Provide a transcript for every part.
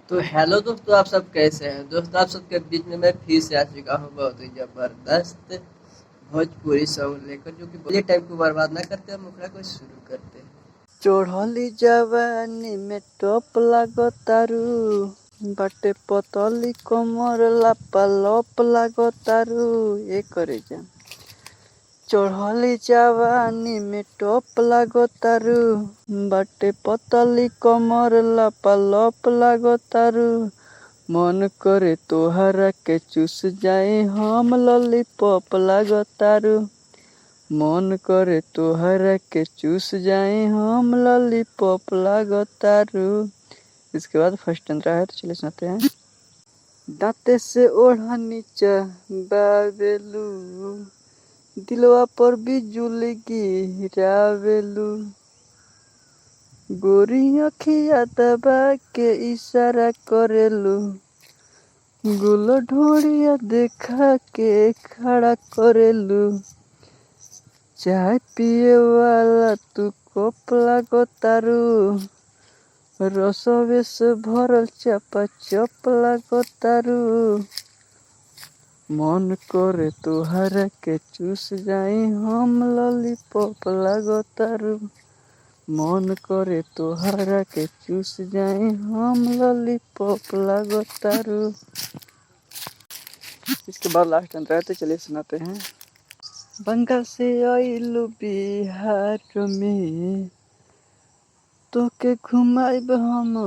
तो हेलो दोस्तों, आप सब कैसे हैं। दोस्तों, आप सबके बीच में मैं फिर से आ चुका हूँ बहुत ही जबरदस्त भोजपुरी सॉन्ग लेकर, जो कि ये टाइम को बर्बाद ना करते हम मुखड़ा को शुरू करते हैं। चढ़ली जवानी में टॉप लागतारू बाटे पतली कमर लापालप लागतारू ये करे जा। चढ़ली जवानी में टॉप लागतारू बाटे पतली कमर लापालप लागतारू। मन करे तोहरा के चूस जाए हम लॉलीपॉप लागतारू। मन करे तोहरा के चूस जाए हम लॉलीपॉप लागतारू। इसके बाद फर्स्ट अंतरा है, तो चलिए सुनाते हैं। दांते से ओढ़नी चबावेलू दिलवा पर बिजुली गिरावेलू। गोरी अखिया दबा के इशारा करेलू। गुल ढोड़िया देखा के खड़ा करेलू। चाय पिए वाला तू कप लागतारू। रसवे से भरल चपाचप लागतारू। मन करे तोहरा के चूस जाई हम लॉलीपॉप लागतारू। मन करे तोहरा के चूस जाई हम लॉलीपॉप लागतारू। इसके बाद लास्ट अंतरा है, तो चलिए सुनाते हैं। बंगाल से आइलू बिहार में तोके घुमाइब हम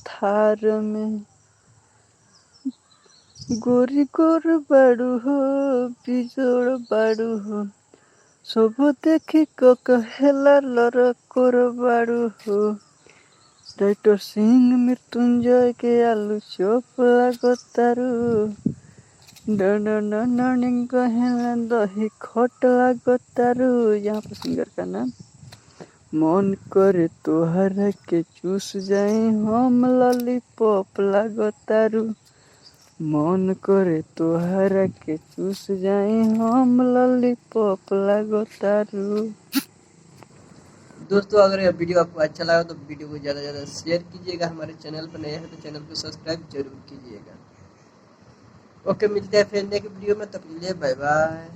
थार में। गोरी गोर बाड़ू हो बिजोड़ बाड़ू हो सब देखी को कहेला लड़कोर बाड़ू हो। राइटर सिंह मृत्युंजय के आलू चोप लागतारू। डनिंग कहेला दही खट लागतारू। यहाँ पर सिंगर का नाम। मन करे तोहरा के चूस जाए हम लॉलीपॉप लागतारू। मन करे तोहरा के चूस जाए हम लॉलीपॉप लागतारू। दोस्तों, अगर यह वीडियो आपको अच्छा लगा तो वीडियो को ज़्यादा से ज़्यादा शेयर कीजिएगा। हमारे चैनल पर नए हैं तो चैनल को सब्सक्राइब जरूर कीजिएगा। ओके, मिलते हैं फिर नेक्स्ट वीडियो में, तब के लिए बाय बाय।